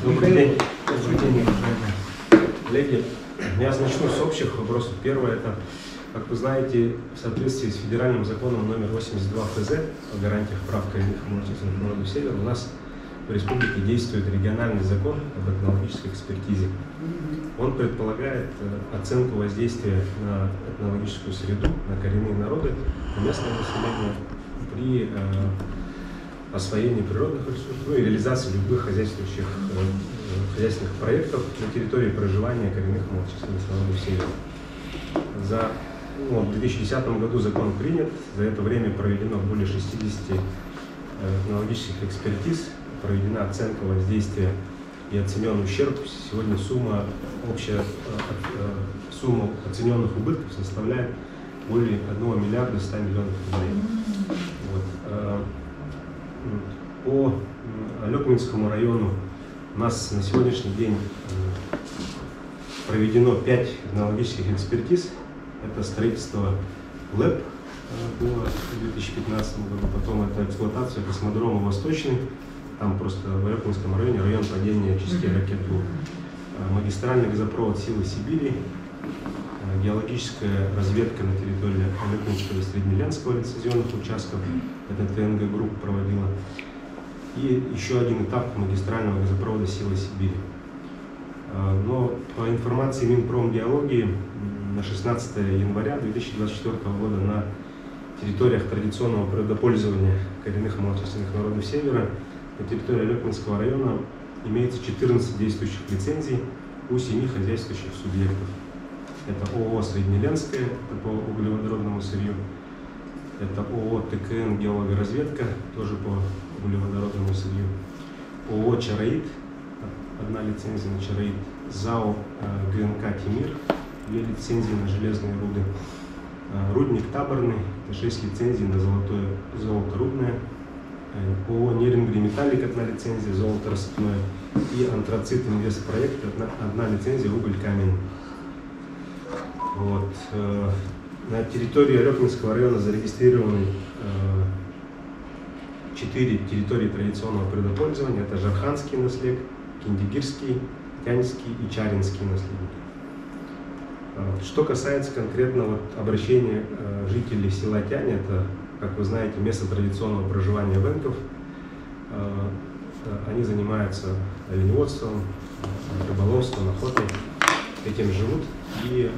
Добрый день, уважаемые коллеги. Я начну с общих вопросов. Первое, это, как вы знаете, в соответствии с федеральным законом номер 82 ФЗ о гарантиях прав коренных и малочисленных народов Севера, у нас в республике действует региональный закон об этнологической экспертизе. Он предполагает оценку воздействия на этнологическую среду, на коренные народы, на местное население при освоении природных ресурсов и реализации любых хозяйственных проектов на территории проживания коренных и малочисленных народов Севера. В 2010 году закон принят, за это время проведено более 60 этнологических экспертиз, проведена оценка воздействия и оценен ущерб. Сегодня общая сумма оцененных убытков составляет более 1 миллиарда 100 миллионов рублей. По Алекминскому району у нас на сегодняшний день проведено 5 этнологических экспертиз. Это строительство ЛЭП было в 2015 году, потом это эксплуатация космодрома Восточный, там просто в Алекминском районе район падения частей ракет был. Магистральный газопровод «Силы Сибири», геологическая разведка на территории Алекминского и Среднеленского лицензионных участков, это ТНГ Групп проводила, и еще один этап магистрального газопровода «Силы Сибири». Но по информации Минпромгеологии на 16 января 2024 года на территориях традиционного природопользования коренных и малочисленных народов Севера на территории Алекминского района имеется 14 действующих лицензий у 7 хозяйствующих субъектов. Это ООО «Среднеленская», это по углеводородному сырью, это ООО «ТКН Геологоразведка», тоже по углеводородному сырью, ООО «Чароид», одна лицензия на чароид, ЗАО ГНК «Тимир», 2 лицензии на железные руды, рудник «Таборный», 6 лицензий на золото рудное, ООО «Нерингри Металлик», 1 лицензия, золото рассыпное, и антрацит инвестпроект, 1 лицензия, уголь камень. На территории Алекминского района зарегистрированы 4 территории традиционного природопользования. Это Жарханский наследник, Киндигирский, Тяньский и Чаринский наследники. Что касается конкретно обращения жителей села Тянь, это, как вы знаете, место традиционного проживания венков. Они занимаются оленеводством, рыболовством, охотой, этим живут. И,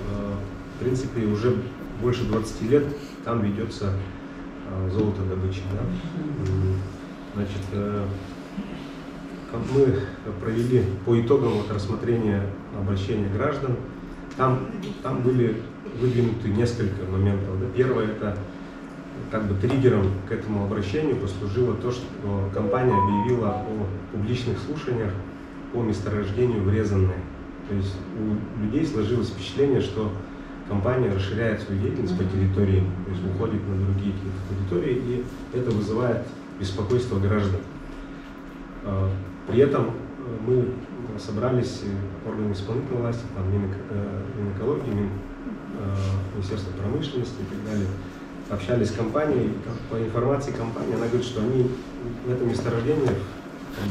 в принципе, уже больше 20 лет там ведется золотодобыча. Да? Мы провели по итогам рассмотрения обращения граждан. Там были выдвинуты несколько моментов. Да? Первое, это триггером к этому обращению послужило то, что компания объявила о публичных слушаниях по месторождению врезанное. То есть у людей сложилось впечатление, что компания расширяет свою деятельность по территории, то есть уходит на другие территории, и это вызывает беспокойство граждан. При этом мы собрались, органы исполнительной власти, Минэкологии, Министерство промышленности и так далее, общались с компанией. По информации компании, она говорит, что они в этом месторождении,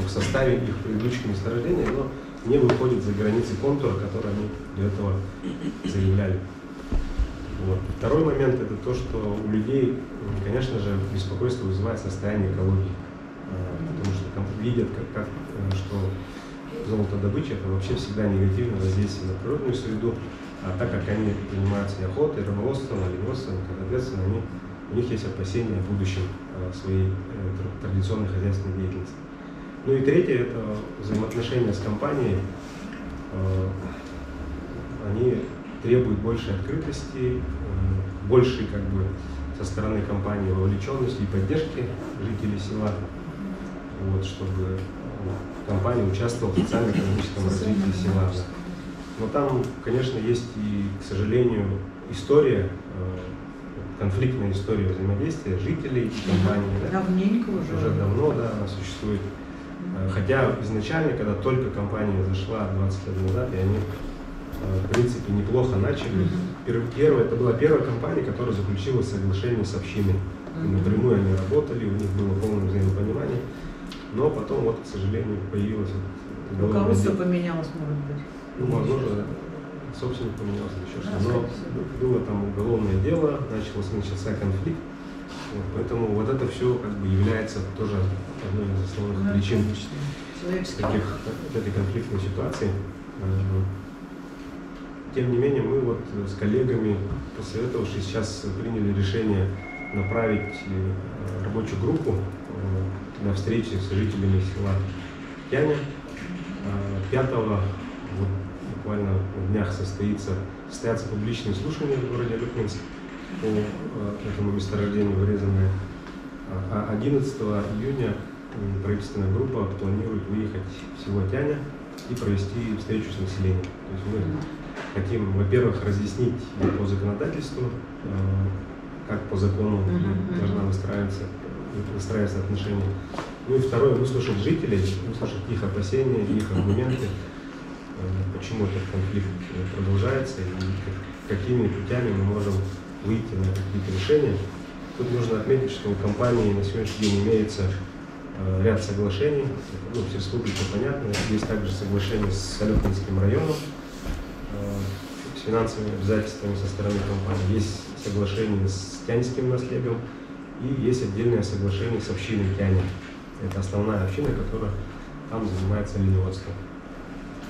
в составе их предыдущих месторождений, но не выходит за границы контура, который они до этого заявляли. Второй момент – это то, что у людей, конечно же, беспокойство вызывает состояние экологии, потому что видят, что золотодобыча – это вообще всегда негативное воздействие на природную среду, а так как они занимаются и охотой, рыболовством, оленеводством, соответственно, у них есть опасения о будущем своей традиционной хозяйственной деятельности. Ну и третье – это взаимоотношения с компанией. Они требуют большей открытости, большей со стороны компании вовлеченности и поддержки жителей села, чтобы компания участвовала в социально-экономическом развитии села. Но там, конечно, есть и, к сожалению, история, конфликтная история взаимодействия жителей и компании. Давненько уже. Уже давно, да, она существует. Хотя изначально, когда только компания зашла 20 лет назад, и они, в принципе, неплохо начали. Это была первая компания, которая заключила соглашение с общиной. Напрямую они работали, у них было полное взаимопонимание. Но потом, к сожалению, появилась Руководство поменялось, может быть. Ну, возможно, собственник поменялся, еще что-то. Но было там уголовное дело, начался конфликт. Вот, поэтому вот это все как бы является тоже одной из основных причин этой конфликтной ситуации. Тем не менее, мы вот с коллегами, посоветовавшись, сейчас приняли решение направить рабочую группу на встречи с жителями села Тяня. 5 вот, буквально в днях состоятся публичные слушания в городе Алюкминск по этому месторождению вырезанное. А 11 июня правительственная группа планирует выехать в село Тяня и провести встречу с населением. То есть мы хотим, во-первых, разъяснить по законодательству, как по закону должна выстраиваться отношения. Ну и второе, выслушать жителей, выслушать их опасения, их аргументы, почему этот конфликт продолжается и какими путями мы можем выйти на какие-то решения. Тут нужно отметить, что у компании на сегодняшний день имеется ряд соглашений. Ну, в республике понятно, есть также соглашение с Алюкминским районом, с финансовыми обязательствами со стороны компании, есть соглашение с Тяньским наследием и есть отдельное соглашение с общиной Тяня. Это основная община, которая там занимается оленеводством.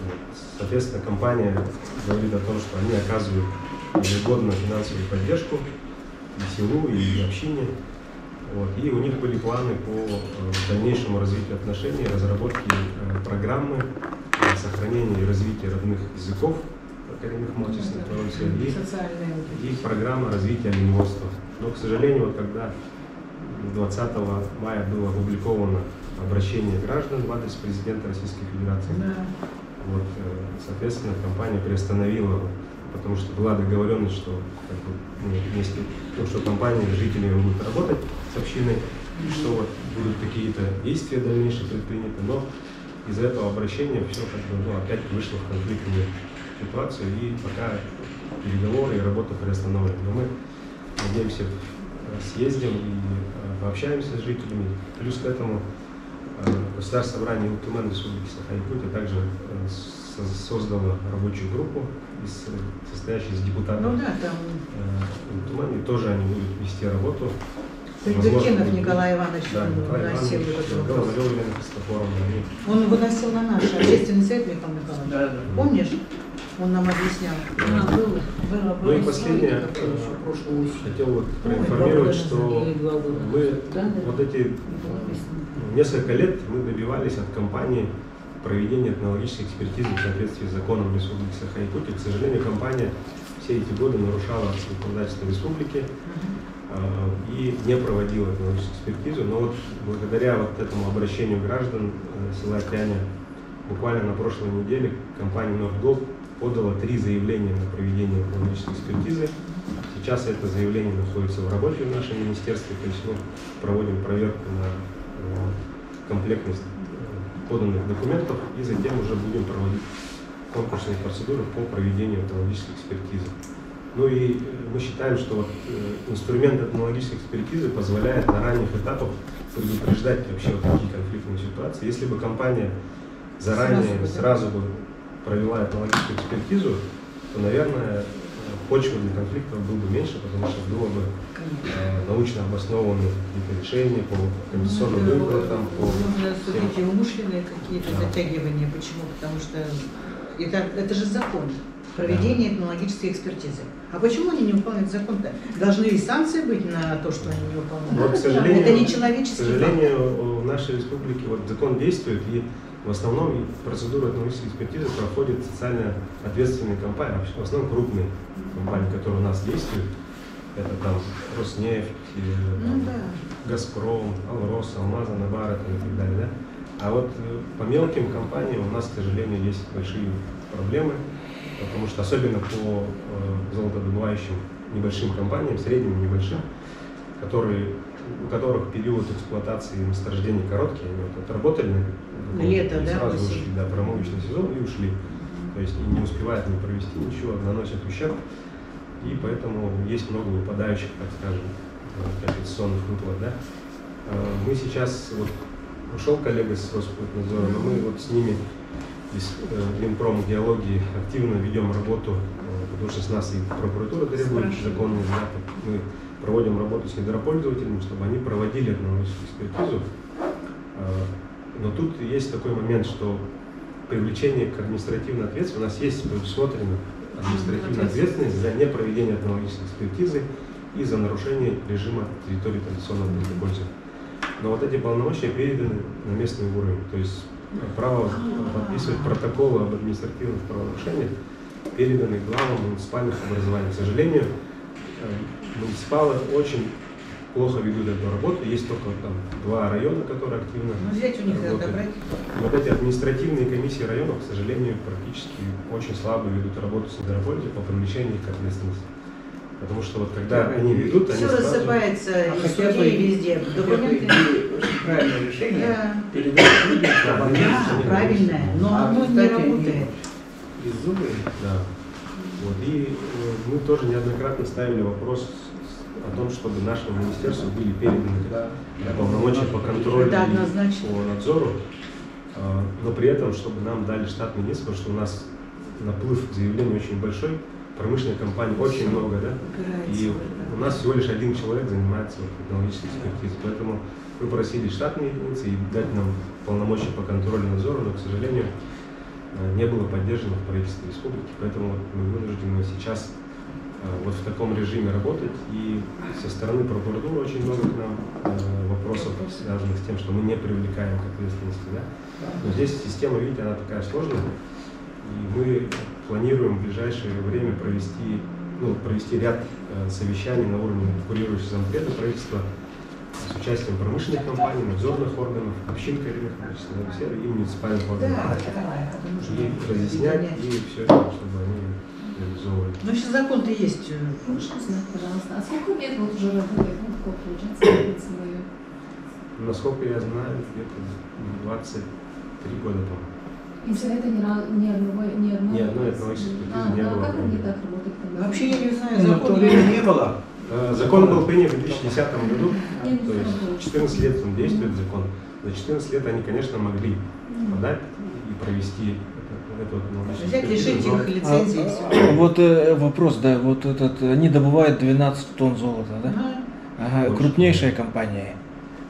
Вот. Соответственно, компания говорит о том, что они оказывают ежегодно финансовую поддержку и селу, и общине. Вот. И у них были планы по дальнейшему развитию отношений, разработке программы сохранения и развития родных языков коренных малочисленных народов и программа развития оленеводства. Но, к сожалению, вот когда 20 мая было опубликовано обращение граждан в адрес президента Российской Федерации, вот, соответственно, компания приостановила, потому что была договоренность, что как бы, если, что компания с жителями будет работать с общиной, и что вот будут какие-то действия дальнейшие предприняты, но из-за этого обращения все как бы, опять вышло в конфликтную ситуацию, и пока переговоры и работа приостановлена. Но мы надеемся, съездим и пообщаемся с жителями. Плюс к этому Государственное собрание Ултуман Республики Саха-Якутия также создало рабочую группу, состоящую из депутатов Ултумана, и тоже они будут вести работу. Придуркинов Николай Иванович выносил этот вопрос. Он выносил на наш общественный совет, Михаил Николаевич. Да. Помнишь? Он нам объяснял. Ну и последнее, хотел вот проинформировать, что мы вот эти несколько лет мы добивались от компании проведения этнологической экспертизы в соответствии с законом Республики Саха-Якутия. К сожалению, компания все эти годы нарушала законодательство республики и не проводила этнологическую экспертизу. Но вот благодаря вот этому обращению граждан села Тяня буквально на прошлой неделе компания Нордголд подала 3 заявления на проведение этнологической экспертизы. Сейчас это заявление находится в работе в нашем министерстве, то есть мы проводим проверку на комплектность поданных документов и затем уже будем проводить конкурсные процедуры по проведению этнологической экспертизы. Ну и мы считаем, что вот инструмент этнологической экспертизы позволяет на ранних этапах предупреждать вообще вот такие конфликтные ситуации. Если бы компания заранее сразу бы провела этнологическую экспертизу, то, наверное, почва для конфликтов было бы меньше, потому что было бы научно обоснованные какие-то решения по комиссионным выплатам. Можно судить и умышленные какие-то затягивания. Почему? Потому что это же закон. Проведение этнологической экспертизы. А почему они не выполняют закон-то? Должны и санкции быть на то, что они не выполняют. Но, к сожалению, это не человеческий. К сожалению, в нашей республике вот закон действует, и в основном процедуру этнологической экспертизы проходят социально ответственные компании, в основном крупные компании, которые у нас действуют. Это там Роснефть, Газпром, Алрос, Алмаза, Набара и так далее. Да? А вот по мелким компаниям у нас, к сожалению, есть большие проблемы, потому что особенно по золотодобывающим небольшим компаниям, средним и небольшим, у которых период эксплуатации месторождений короткий, они вот отработали лето, да, сразу ушли, да, промывочный сезон и ушли. То есть не успевают не провести ничего, наносят ущерб, и поэтому есть много выпадающих, так скажем, компенсационных выплат. Да? Мы сейчас, вот ушел коллега с Роспотребнадзора, но мы вот с ними из Минпром геологии активно ведем работу, потому что с нас и прокуратура требует законные знаки. Мы проводим работу с недропользователями, чтобы они проводили этнологическую экспертизу. Но тут есть такой момент, что привлечение к административной ответственности, у нас есть предусмотрена административная ответственность за непроведение этнологической экспертизы и за нарушение режима территории традиционного землепользования. Но вот эти полномочия переданы на местный уровень, то есть право подписывать протоколы об административных правонарушениях переданы главам муниципальных образований. К сожалению, муниципалы очень плохо ведут эту работу. Есть только там 2 района, которые активно работают. Вот эти административные комиссии районов, к сожалению, практически очень слабо ведут работу с недропользованием по привлечению их к ответственности. Потому что вот когда они ведут, все они рассыпается и в суде, и везде. Документы. Правильное решение. Да. Передать людям, чтобы они Правильное, но оно не работает. Без зубы. Да. Вот. И мы тоже неоднократно ставили вопрос о том, чтобы нашему министерству были переданы полномочия по контролю и по надзору, но при этом, чтобы нам дали штатный единиц, потому что у нас наплыв заявлений очень большой, промышленной компании очень много, да? И у нас всего лишь 1 человек занимается технологической экспертизой, поэтому мы просили штатные единицы и дать нам полномочия по контролю и надзору, но, к сожалению, не было поддержано в правительстве республики, поэтому мы вынуждены сейчас вот в таком режиме работать. И со стороны прокуратуры очень много к нам вопросов, связанных с тем, что мы не привлекаем к ответственности. Да? Но здесь система, видите, она такая сложная, и мы планируем в ближайшее время провести ряд совещаний на уровне курирующих зампреда правительства с участием промышленных компаний, надзорных органов, общин коренных имущественных сфер и муниципальных органов. И разъяснять, и все это, чтобы они реализовывали. Ну, сейчас закон-то есть. Можешь узнать, пожалуйста, а сколько лет вот уже работает, получается, свое? Насколько я знаю, где-то 23 года, по-моему. И за это ни одной экспертизы не было. было. Как они так работают? Вообще я не знаю, Но в то время не было. Закон был принят в 2010 году, то есть 14 лет он действует, закон. За 14 лет они, конечно, могли подать и провести эту взять, лишить их лицензии и все. Вот вопрос, да, вот они добывают 12 тонн золота, да? Ага, крупнейшая компания.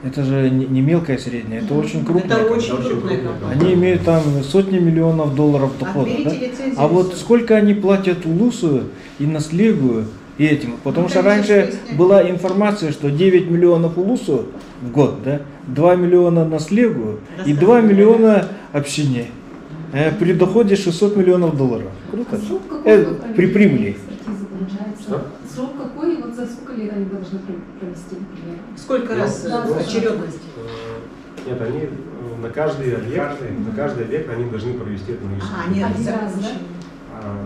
Это же не мелкая, средняя, это очень крупная. Это очень крупная компания. Они имеют там сотни миллионов долларов дохода, да? А вот сколько они платят Улусу и Наследию и этим? Потому что раньше была информация, что 9 миллионов Улусу в год, да? 2 миллиона Наследию и 2 миллиона общине. При доходе 600 миллионов долларов. Круто. Срок какой При прибыли. Срок какой, вот за сколько лет они должны провести, например? Сколько раз очередность? Нет, они на каждый объект они должны провести этнологическую экспертизу. Один раз, да?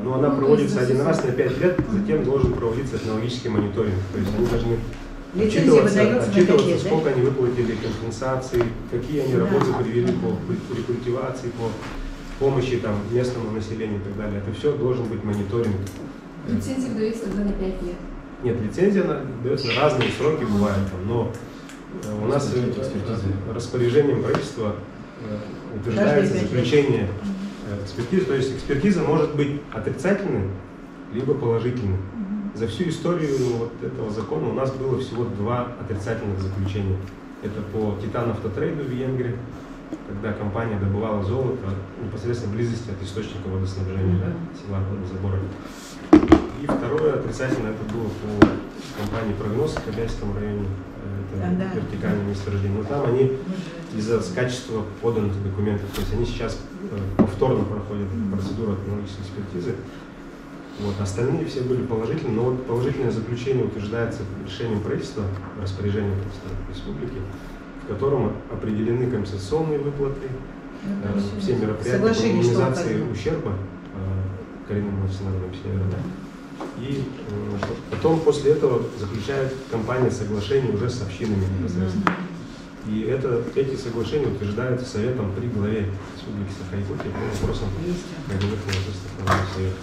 Но она проводится 1 раз на 5 лет, затем должен проводиться этнологический мониторинг. То есть они должны отчитываться, сколько они выплатили компенсации, какие они работы привели по рекультивации, по помощи там, местному населению и так далее. Это все должен быть мониторинг. Лицензия выдается тогда на 5 лет? Нет, лицензия дается на разные сроки, бывают, но у нас распоряжением правительства утверждается заключение экспертизы. То есть экспертиза может быть отрицательной, либо положительной. За всю историю вот этого закона у нас было всего 2 отрицательных заключения. Это по Титан-Автотрейду в Венгрии, когда компания добывала золото непосредственно в близости от источника водоснабжения, да, села водозабора. И второе отрицательное это было по компании «Прогноз» в Кобяйском районе, это вертикальное месторождение. Но там они из-за качества поданных документов, то есть они сейчас повторно проходят процедуру этнологической экспертизы. Вот, остальные все были положительные, но вот положительное заключение утверждается решением правительства, распоряжением правительства республики, в котором определены компенсационные выплаты, все мероприятия по минимизации ущерба коренным национальным северам. И потом после этого заключает компания соглашение уже с общинами непосредственно. И эти соглашения утверждаются Советом при главе Республики Саха-Якутия по вопросам коренных национальных совета.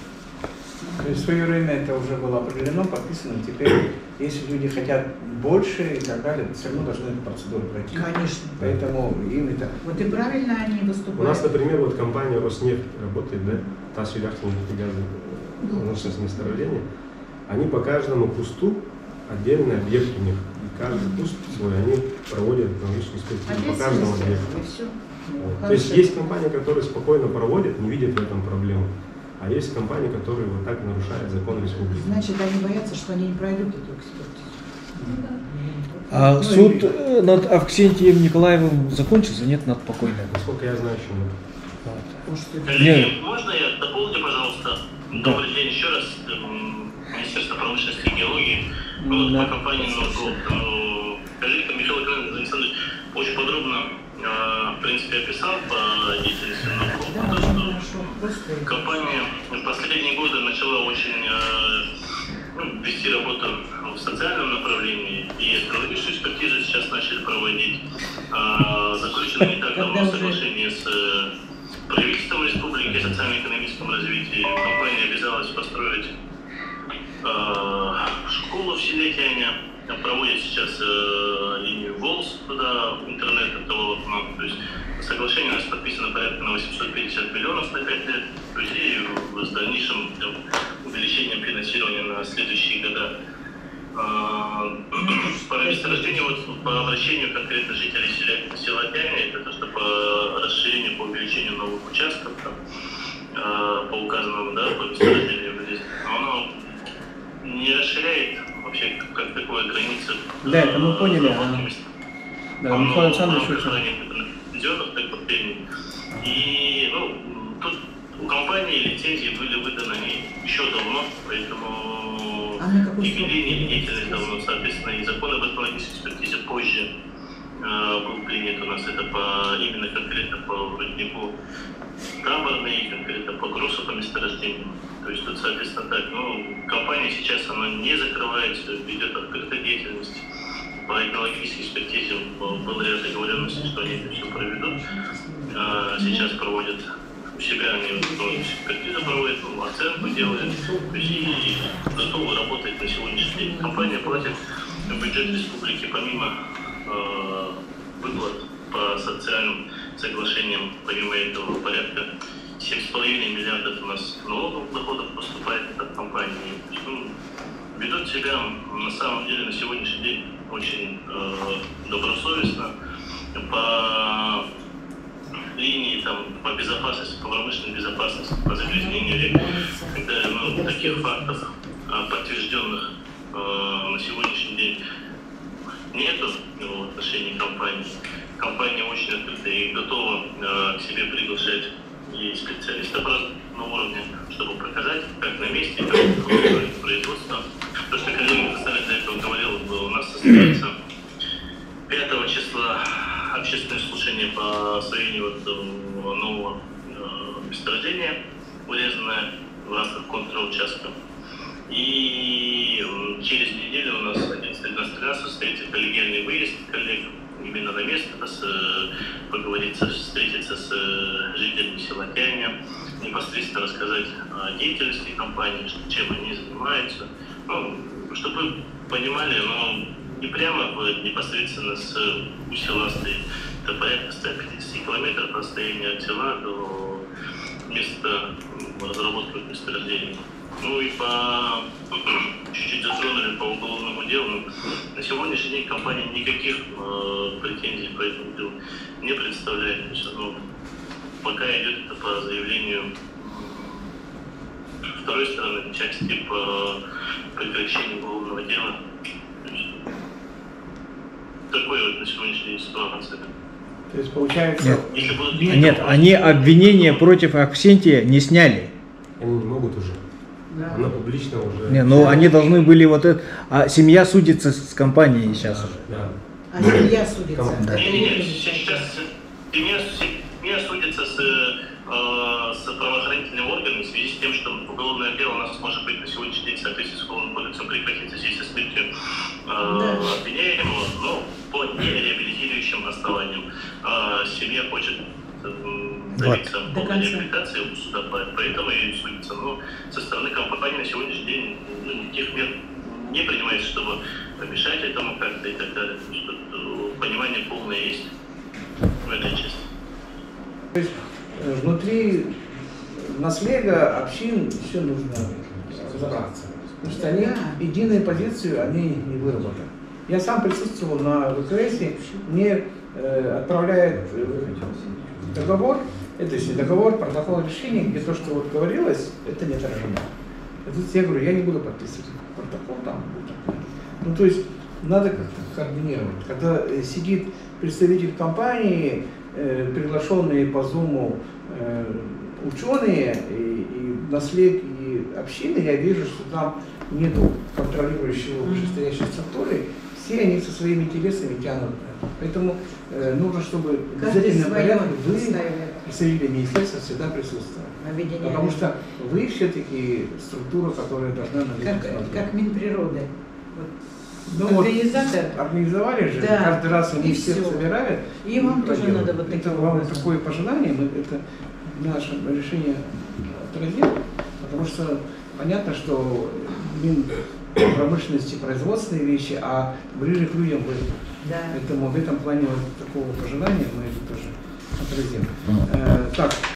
То есть в свое время это уже было определено, подписано. Теперь, если люди хотят больше и так далее, все равно должны эту процедуру пройти. Конечно. Поэтому им это... Вот и правильно они выступают. У нас, например, вот компания Роснефть работает, да, Тасс-Юльяхтинг нефтегазы, научное месторождение. Они по каждому кусту отдельный объект у них. И каждый куст свой они проводят экономическую экспертизу по каждому объекту. И все. Вот. То есть есть компании, которые спокойно проводят, не видят в этом проблемы. А есть компании, которые вот так нарушают закон республики. Значит, они боятся, что они не пройдут эту экспертизу. А суд над Авксентием Николаевым закончился? Нет, над покойным? Насколько я знаю, еще нет. Коллеги, можно я дополню, пожалуйста? Добрый день еще раз. Министерство промышленности и геологии. По компании Норгол. Коллега Михаил Александрович очень подробно, в принципе, описал по деятельности Норгол. Компания в последние годы начала очень вести работу в социальном направлении, и экологическую экспертизу сейчас начали проводить. Заключено не так давно соглашение с правительством республики о социально-экономическом развитии. Компания обязалась построить школу в селе Тяня, проводит сейчас линию ВОЛС туда, интернет этого волокна. То есть соглашение у нас подписано порядка на 850 миллионов на 5 лет, то есть и с дальнейшим увеличением финансирования на следующие года. По месторождению, вот, по обращению конкретно жителей села Тяня, это то, что по расширению, по увеличению новых участков, там, по указанному, да, по месторождению, оно не расширяет вообще как такое границы. Да, это мы поняли. Да, Михаил Александрович лицензионных так вот пений. И тут у компании лицензии были выданы еще давно, поэтому и ведение деятельности давно, соответственно, и закон об экологической экспертизе позже был принят у нас. Это именно конкретно по руднику Таборный, конкретно по грузу по месторождению. То есть тут, соответственно, так, компания сейчас она не закрывается, ведет открытую деятельность. По экологической экспертизе был ряд договоренностей, что они это все проведут. Сейчас проводят у себя, они экспертизу проводят, оценку делают, то есть и готовы работать на сегодняшний день. Компания платит в бюджет республики помимо выплат по социальным соглашениям, помимо этого порядка 7,5 миллиардов у нас налоговых доходов поступает от компании. Ведут себя на самом деле на сегодняшний день очень добросовестно. По линии по безопасности, по промышленной безопасности, по загрязнению рек, когда таких фактов подтвержденных на сегодняшний день нету в отношении компании. Компания очень открыта и готова к себе приглашать и специалистов на уровне, чтобы показать, как на месте, как производство. То, что коллега Косталин до этого говорил, у нас состоится 5 числа общественное слушание по освоению нового месторождения, урезанное в рамках контручастка. И через неделю у нас 11-13 состоится коллегиальный выезд коллег именно на место, поговорить, встретиться с жителями села Тяня, непосредственно рассказать о деятельности компании, чем они занимаются, чтобы вы понимали, не прямо непосредственно с у села стоит, это порядка 150 километров расстояние от села до места разработки месторождений. И чуть-чуть затронули по уголовному делу. На сегодняшний день компания никаких претензий по этому делу не представляет. То есть, пока идет это по заявлению второй стороны, части по прекращению уголовного дела. Такой на сегодняшний день ситуация. То есть получается... Нет, они обвинения против Авксентия не сняли. Они не могут уже. Да. Она публично уже... Они должны были А семья судится с компанией сейчас уже. Да. А семья судится? Да. Нет, сейчас семья судится с правоохранительными органами в связи с тем, что уголовное дело у нас может быть на сегодняшний день в соответствии с уголовным кодексом прекратиться здесь со смертью обвиняемого, но по нереабилитирующим основаниям. Семья хочет добиться полной реабилитации у суда, поэтому и судится. Но со стороны компании на сегодняшний день никаких мер не принимается, чтобы помешать этому как-то и так далее. Что понимание полное есть в этой части. То есть внутри наслега общин еще нужно разобраться. Потому что они единую позицию они не выработали. Я сам присутствовал на ВКС, мне отправляет договор, это если договор, протокол решения, где то, что вот говорилось, это не отражено. И тут я говорю, я не буду подписывать протокол, там будет. Ну то есть надо как-то координировать. Когда сидит представитель компании, приглашенные по Zoom ученые и наслед и общины, я вижу, что там нету контролирующего вышестоящей структуры, все они со своими интересами тянут. Поэтому нужно, чтобы в обязательном порядке вы, представители министерства, всегда присутствовали. Потому что вы все-таки структура, которая должна навести. Как Минприроды. Ну, организатор. Вот, организовали же, да. Каждый раз они всех собирают. И вам тоже надо вот это вам такое пожелание, мы это наше решение отразим, потому что понятно, что промышленности, производственные вещи, а ближе к людям вы. Да. Поэтому в этом плане вот такого пожелания мы это тоже отразим. Так.